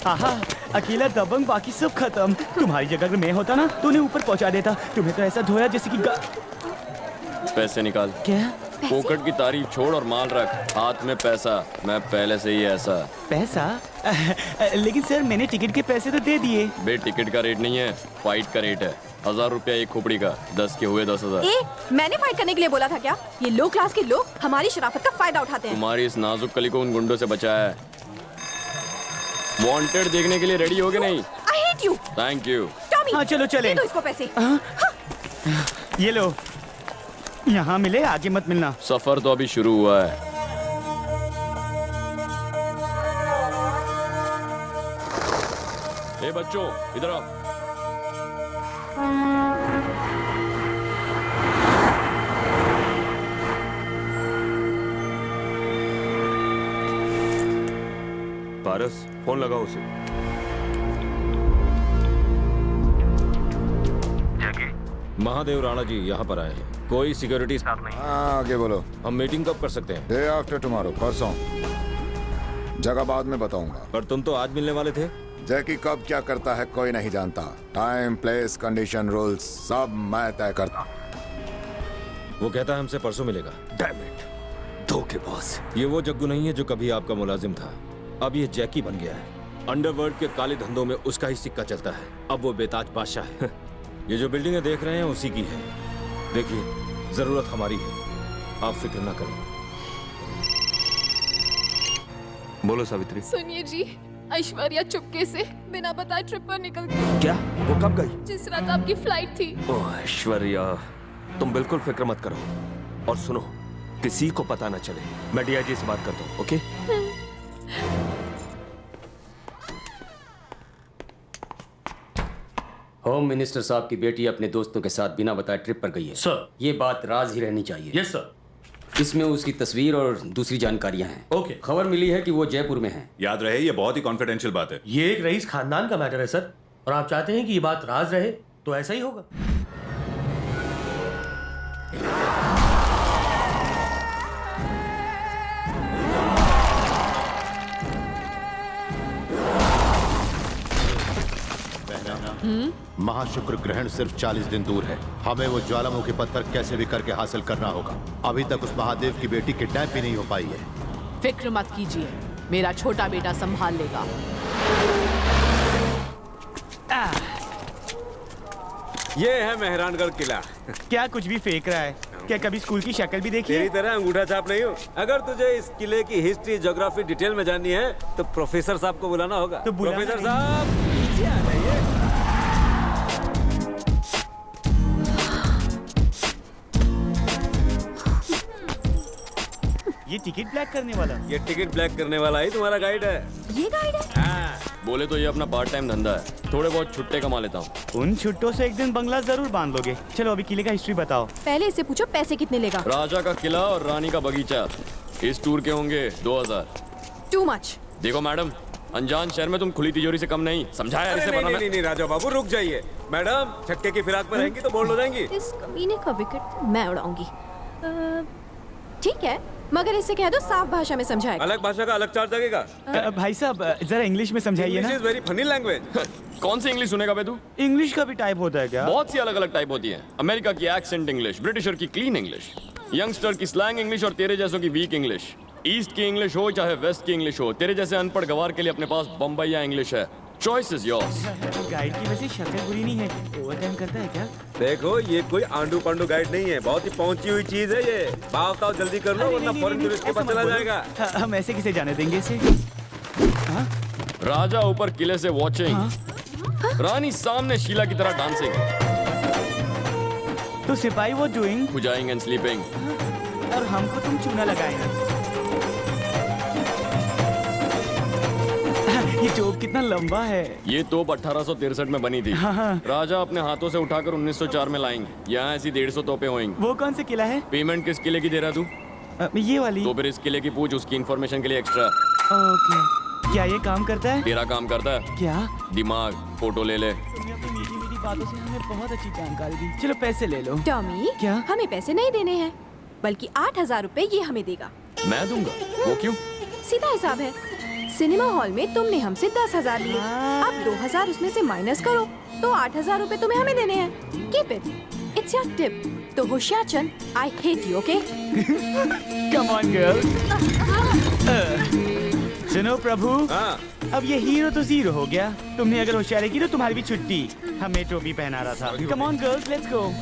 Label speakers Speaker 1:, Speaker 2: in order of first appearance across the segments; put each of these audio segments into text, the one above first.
Speaker 1: आहा, अकेला दबंग, बाकी सब खत्म। तुम्हारी जगह अगर मैं होता ना तो उन्हें ऊपर पहुंचा देता। तुम्हें तो ऐसा धोया जैसे कि
Speaker 2: पैसे निकाल।
Speaker 1: क्या?
Speaker 2: पोकट की तारीफ छोड़ और माल रख, हाथ में पैसा। मैं पहले से ही ऐसा।
Speaker 1: पैसा? लेकिन सर मैंने टिकट के पैसे तो दे दिए।
Speaker 2: बे टिकट का रेट नहीं है, फाइट का रेट है। 1000 रुपया एक खोपड़ी का, 10 के हुए 10,000।
Speaker 3: मैंने फाइट करने के लिए बोला था क्या? ये लो क्लास के लोग हमारी शराफत का फायदा उठाते हैं।
Speaker 2: तुम्हारी इस नाजुक कली को उन गुंडों से बचाया है। वांटेड देखने के लिए रेडी हो गए नहीं?
Speaker 3: I hate you.
Speaker 2: Thank you.
Speaker 3: Tommy,
Speaker 1: हाँ चलो चले।
Speaker 3: दे दो इसको पैसे।
Speaker 1: ये लो, यहाँ मिले, आगे मत मिलना।
Speaker 2: सफर तो अभी शुरू हुआ है। ए बच्चों, इधर आओ।
Speaker 4: पारस, फोन लगाओ उसे। महादेव राणा जी यहाँ पर आए हैं। कोई सिक्योरिटी साथ नहीं।
Speaker 5: आगे बोलो।
Speaker 4: हम मीटिंग कब कर सकते हैं?
Speaker 5: डे आफ्टर टुमारो, परसों। जगह बाद में बताऊंगा।
Speaker 4: पर तुम तो आज मिलने वाले थे।
Speaker 5: जैकी कब क्या करता है कोई नहीं जानता। टाइम, प्लेस, कंडीशन, रूल्स सब मैं तय करता हूँ।
Speaker 4: वो कहता है हमसे परसों मिलेगा।
Speaker 6: डैम इट, धोखेबाज।
Speaker 4: ये वो जग्गू नहीं है जो कभी आपका मुलाजिम था। अब ये जैकी बन गया है। अंडरवर्ल्ड के काले धंधों में उसका ही सिक्का चलता है। अब वो बेताज बादशाह है। ये जो बिल्डिंगें देख रहे हैं उसी की है। देखिए, जरूरत हमारी है, आप फिक्र ना करें।
Speaker 6: बोलो सावित्री।
Speaker 7: सुनिए जी, ऐश्वर्या चुपके से बिना बताए ट्रिप पर निकल गई।
Speaker 6: क्या? वो कब गई?
Speaker 7: जिस रात आपकी फ्लाइट थी।
Speaker 6: ओह ऐश्वर्या, तुम बिल्कुल फिक्र मत करो। और सुनो, किसी को पता ना चले। मैं डीआईजी से बात करता हूँ, ओके?
Speaker 8: होम मिनिस्टर साहब की बेटी अपने दोस्तों के साथ बिना बताए ट्रिप पर गई है।
Speaker 9: सर,
Speaker 8: ये बात राज ही रहनी चाहिए।
Speaker 9: Yes sir.
Speaker 8: इसमें उसकी तस्वीर और दूसरी जानकारियां हैं।
Speaker 9: ओके।
Speaker 8: खबर मिली है कि वो जयपुर में है।
Speaker 10: याद रहे, ये बहुत ही कॉन्फिडेंशियल बात है।
Speaker 9: ये एक रईस खानदान का मैटर है सर, और आप चाहते हैं कि ये बात राज रहे, तो ऐसा ही होगा।
Speaker 11: महाशुक्र ग्रहण सिर्फ 40 दिन दूर है। हमें वो ज्वालामुखी पत्थर कैसे भी करके हासिल करना होगा। अभी तक उस महादेव की बेटी किडनैप भी नहीं हो पाई है।
Speaker 7: फिक्र मत कीजिए, मेरा छोटा बेटा संभाल लेगा।
Speaker 12: ये है मेहरानगढ़ किला।
Speaker 1: क्या कुछ भी फेंक रहा है? क्या कभी स्कूल की शक्ल भी देखी है?
Speaker 12: तेरी तरह अंगूठा छाप नहीं हूँ। अगर तुझे इस किले की हिस्ट्री, ज्योग्राफी डिटेल में जाननी है तो प्रोफेसर साहब को बुलाना होगा।
Speaker 1: तो
Speaker 12: प्रोफेसर साहब नीचे आ जाइए।
Speaker 1: ये टिकट ब्लैक करने वाला?
Speaker 12: ये टिकट ब्लैक करने वाला ही तुम्हारा गाइड है।
Speaker 3: ये गाइड है?
Speaker 12: हाँ।
Speaker 2: बोले तो ये अपना पार्ट टाइम धंधा है। थोड़े बहुत छुट्टे कमा लेता हूँ।
Speaker 1: उन छुट्टों से एक दिन बंगला जरूर बांध लोगे। चलो अभी किले का हिस्ट्री बताओ।
Speaker 3: पहले इससे पूछो पैसे कितने लेगा।
Speaker 2: राजा का किला और रानी का बगीचा इस टूर के होंगे 2000।
Speaker 3: Too much.
Speaker 2: देखो मैडम, अनजान शहर में तुम खुली तिजोरी से कम नहीं। समझाया इसे?
Speaker 12: नहीं राजा बाबू रुक जाइए। मैडम छक्के की फिराक में रहेंगी तो बोल्ड हो जाएंगी।
Speaker 3: इस कमीने का विकेट मैं उड़ाऊंगी। ठीक है, मगर इससे कह दो साफ भाषा में समझाएगा।
Speaker 12: अलग भाषा का अलग चार्ज लगेगा।
Speaker 1: भाई साहब जरा इंग्लिश में समझाइए ना।
Speaker 12: English is very funny language।
Speaker 2: कौन सी इंग्लिश सुनेगा बे तू?
Speaker 1: इंग्लिश का भी टाइप होता है क्या?
Speaker 2: बहुत सी अलग अलग टाइप होती है। अमेरिका की एक्सेंट इंग्लिश, ब्रिटिशर की क्लीन इंग्लिश, यंगस्टर की स्लैंग इंग्लिश और तेरे जैसों की वीक इंग्लिश। ईस्ट की इंग्लिश हो चाहे वेस्ट की इंग्लिश हो, तेरे जैसे अनपढ़ गवार के लिए अपने पास बम्बईया इंग्लिश है। Choice is yours.
Speaker 1: गाइड की वजह शक्ल बुरी नहीं है। ओवरटाइम करता है क्या?
Speaker 12: देखो ये कोई आंडू पांडू गाइड नहीं है, बहुत ही पहुंची हुई चीज है ये। भाव ताव जल्दी कर लो वरना फॉरेन टूरिस्ट के पास चला जाएगा।
Speaker 1: हम ऐसे किसे जाने देंगे इसे?
Speaker 2: राजा ऊपर किले से वॉचिंग, रानी सामने शीला की तरह डांसिंग।
Speaker 1: तो सिपाही वो डूइंग,
Speaker 2: खुजाइंग एंड स्लीपिंग।
Speaker 1: और हमको तुम चूना लगाए ना। स्टोव कितना लंबा है।
Speaker 2: ये तोप 1863 में बनी थी।
Speaker 1: हाँ।
Speaker 2: राजा अपने हाथों से उठाकर 1904 में लाएंगे। यहाँ ऐसी 150 तोपें होंगी।
Speaker 1: वो कौन से किला है?
Speaker 2: पेमेंट किस किले की दे रहा तू?
Speaker 1: ये वाली।
Speaker 2: तो फिर इस किले की पूछ, उसकी इन्फॉर्मेशन के लिए एक्स्ट्रा।
Speaker 1: ओके, क्या ये काम करता है?
Speaker 2: तेरा काम करता है
Speaker 1: क्या?
Speaker 2: दिमाग, फोटो ले ले।
Speaker 1: तुमने अपनी मीठी मीठी बातों से हमें बहुत अच्छी जानकारी दी। चलो पैसे ले लो।
Speaker 3: टॉमी,
Speaker 1: क्या?
Speaker 3: हमें पैसे नहीं देने हैं, बल्कि 8,000 रुपए ये हमें देगा।
Speaker 2: मैं दूंगा? वो क्यों?
Speaker 3: सीधा हिसाब है। सिनेमा हॉल में तुमने हमसे 10,000 लिए, अब 2,000 उसमें से माइनस करो तो 8,000 रुपए तुम्हें हमें देने हैं। Keep it, it's your tip. तो Hoshiyar Chand, I hate you, okay?
Speaker 1: Come on girl. सुनो प्रभु,
Speaker 12: हाँ।
Speaker 1: अब ये हीरो तो जीरो हो गया। तुमने अगर होशियारी की तो तुम्हारी भी छुट्टी। हमें टोपी पहना रहा था। Come on girls, let's go.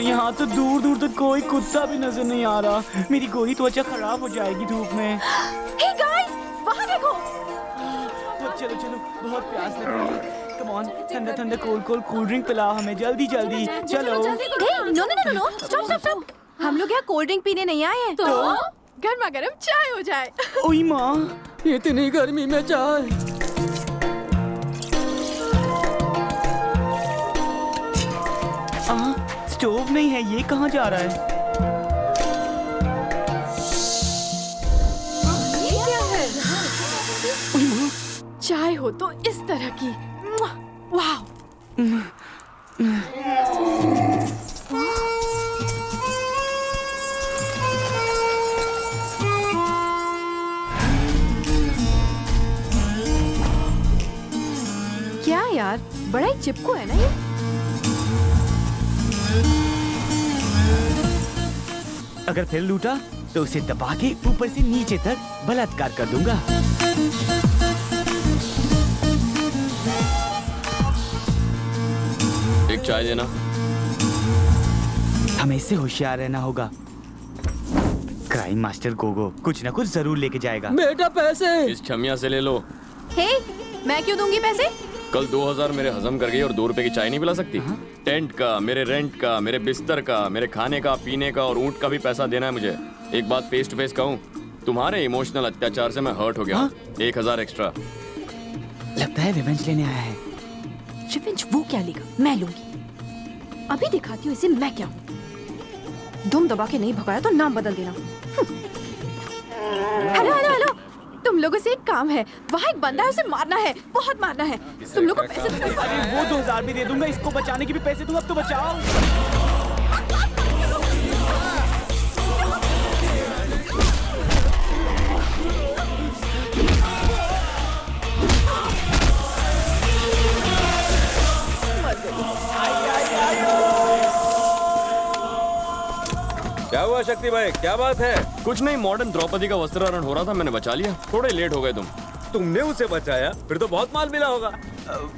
Speaker 1: यहाँ तो दूर दूर तक कोई कुत्ता भी नजर नहीं आ रहा। मेरी गोरी त्वचा खराब हो जाएगी धूप में।
Speaker 3: हे गाइस, वहाँ देखो।
Speaker 1: चलो चलो, बहुत प्यास लग रही है। कम ऑन, ठंडा ठंडा कोल्ड ड्रिंक पिलाओ हमें, जल्दी जल्दी चलो।
Speaker 3: No no no no, stop stop stop. हम लोग यहाँ कोल्ड ड्रिंक पीने नहीं आए हैं।
Speaker 7: तो
Speaker 3: गर्मा गर्म चाय हो जाए।
Speaker 1: ओई माँ,
Speaker 2: इतनी गर्मी में चाय।
Speaker 1: स्टोव नहीं है, ये कहाँ जा रहा है?
Speaker 3: ये क्या है? चाय हो तो इस तरह की। वाह। क्या यार, बड़ा ही चिपकू है ना ये।
Speaker 1: अगर फिर लूटा तो उसे दबा के ऊपर से नीचे तक बलात्कार कर दूंगा।
Speaker 2: एक चाय देना।
Speaker 1: हमें इससे होशियार रहना होगा। क्राइम मास्टर गोगो कुछ ना कुछ जरूर लेके जाएगा।
Speaker 2: बेटा पैसे इस छमिया से ले लो।
Speaker 3: हे, मैं क्यों दूंगी पैसे?
Speaker 2: कल 2,000 मेरे हजम कर गई और 2 रुपए की चाय नहीं पिला सकती? टेंट का, मेरे रेंट का, मेरे बिस्तर का, मेरे खाने का, पीने का और ऊँट का भी पैसा देना है मुझे। एक बात फेस टू फेस कहूँ, तुम्हारे इमोशनल अत्याचार से मैं हर्ट हो गया। 1,000 एक्स्ट्रा।
Speaker 1: लगता है रिवेंज लेने आया है।
Speaker 3: रिवेंज वो क्या लेगा, मैं लूंगी। अभी दिखाती हूँ इसे मैं क्या हूँ। दुम दबा के नहीं भगाया तो नाम बदल देना। हेलो हेलो हेलो, तुम लोगों से एक काम है। वहाँ एक बंदा है, उसे मारना है, बहुत मारना है। तुम लोग को पैसे दो।
Speaker 1: अरे वो 2,000 भी दे दूंगा, इसको बचाने की भी पैसे दूंगा। अब तो बचाओ।
Speaker 12: क्या हुआ शक्ति भाई, क्या बात है?
Speaker 2: कुछ नहीं, मॉडर्न द्रौपदी का वस्त्राहरण हो रहा था, मैंने बचा लिया। थोड़े लेट हो गए तुम।
Speaker 12: तुमने उसे बचाया? फिर तो बहुत माल मिला होगा।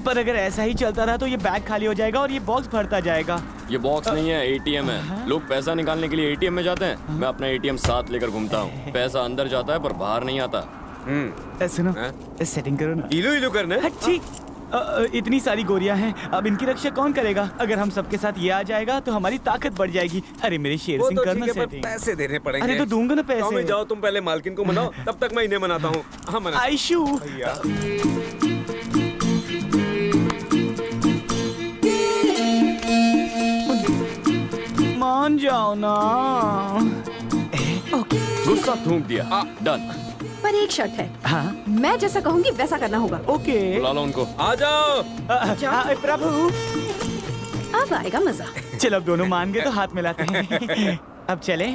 Speaker 1: पर अगर ऐसा ही चलता रहा तो ये बैग खाली हो जाएगा और ये बॉक्स भरता जाएगा।
Speaker 2: ये बॉक्स नहीं है, एटीएम है। लोग पैसा निकालने के लिए एटीएम में जाते हैं। मैं अपना एटीएम साथ लेकर घूमता हूँ। पैसा अंदर जाता है पर बाहर नहीं आता।
Speaker 1: सुनो, सेटिंग करो ना।
Speaker 12: इलू इलू करने?
Speaker 1: ठीक। इतनी सारी गोरियां हैं, अब इनकी रक्षा कौन करेगा? अगर हम सबके साथ ये आ जाएगा तो हमारी ताकत बढ़ जाएगी। अरे मेरे शेर
Speaker 12: वो
Speaker 1: सिंह
Speaker 12: तो
Speaker 1: करना
Speaker 12: ठीक है, पर
Speaker 1: सेटिंग।
Speaker 12: पैसे देने पड़ेंगे।
Speaker 1: अरे तो दूंगा ना पैसे।
Speaker 12: टॉमी जाओ, तुम पहले मालकिन को मनाओ, तब तक मैं इन्हें मनाता हूँ। हाँ मना।
Speaker 1: आयशू, मान जाओ ना।
Speaker 2: गुस्सा थूक दिया। डन।
Speaker 3: पर एक शर्त है।
Speaker 1: हाँ?
Speaker 3: मैं जैसा कहूंगी वैसा करना होगा।
Speaker 1: ओके।
Speaker 2: बुला लो उनको।
Speaker 12: आ जाओ।
Speaker 1: प्रभु,
Speaker 3: अब आएगा मजा।
Speaker 1: चलो अब दोनों मान गए तो हाथ मिलाते हैं। अब चले?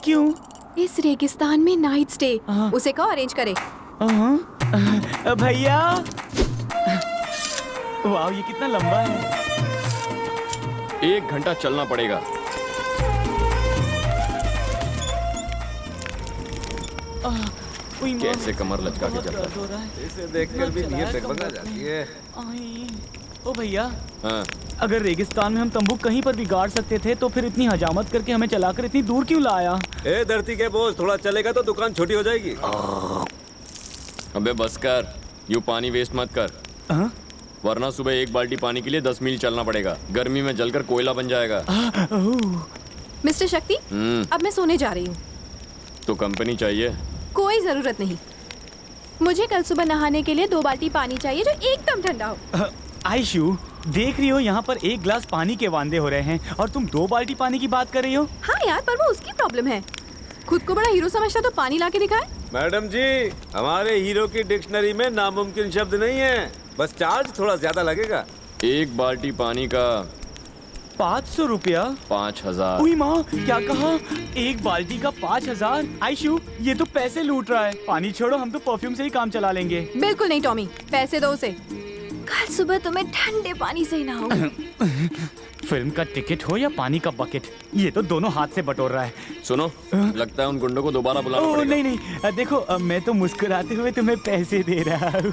Speaker 1: क्यों?
Speaker 3: इस रेगिस्तान में नाइट स्टे, उसे कहो अरेंज करे।
Speaker 1: भैया, वाह ये कितना लंबा है।
Speaker 2: 1 घंटा चलना पड़ेगा। कैसे कमर लचका के चलता है।
Speaker 12: इसे देखकर भी नीयत जगमगा जाती है।
Speaker 1: ओ भैया,
Speaker 2: हाँ।
Speaker 1: अगर रेगिस्तान में हम तंबू कहीं पर भी गाड़ सकते थे तो फिर इतनी हजामत करके हमें चलाकर इतनी दूर क्यों लाया?
Speaker 12: ए धरती के बोझ, थोड़ा चलेगा तो दुकान छोटी हो जाएगी।
Speaker 2: अबे बस कर, यू पानी वेस्ट मत कर,
Speaker 1: हाँ?
Speaker 2: वरना सुबह 1 बाल्टी पानी के लिए 10 मील चलना पड़ेगा। गर्मी में जलकर कोयला बन जाएगा।
Speaker 3: मिस्टर शक्ति, अब मैं सोने जा रही हूँ।
Speaker 2: तो कंपनी चाहिए?
Speaker 3: कोई जरूरत नहीं। मुझे कल सुबह नहाने के लिए 2 बाल्टी पानी चाहिए जो एकदम ठंडा हो।
Speaker 1: आयशु, देख रही हो यहाँ पर 1 गिलास पानी के वांदे हो रहे हैं और तुम 2 बाल्टी पानी की बात कर रही हो।
Speaker 3: हाँ यार, पर वो उसकी प्रॉब्लम है। खुद को बड़ा हीरो समझता तो पानी लाके दिखाए।
Speaker 12: मैडम जी, हमारे हीरो की डिक्शनरी में नामुमकिन शब्द नहीं है, बस चार्ज थोड़ा ज्यादा लगेगा।
Speaker 2: 1 बाल्टी पानी का
Speaker 1: 500 रुपया?
Speaker 2: 5000।
Speaker 1: उई माँ, क्या कहा? 1 बाल्टी का 5000? आयशु, ये तो पैसे लूट रहा है। पानी छोड़ो, हम तो परफ्यूम से ही काम चला लेंगे।
Speaker 3: बिल्कुल नहीं टॉमी, पैसे दो उसे। कल सुबह तुम्हें ठंडे पानी से ही नहाओ।
Speaker 1: फिल्म का टिकट हो या पानी का बकेट, ये तो दोनों हाथ से बटोर रहा है।
Speaker 2: सुनो, लगता है उन गुंडों को दोबारा बुलाना
Speaker 1: ओह
Speaker 2: पड़ेगा।
Speaker 1: नहीं नहीं, देखो मैं तो मुस्कुराते हुए तुम्हें पैसे दे रहा हूँ।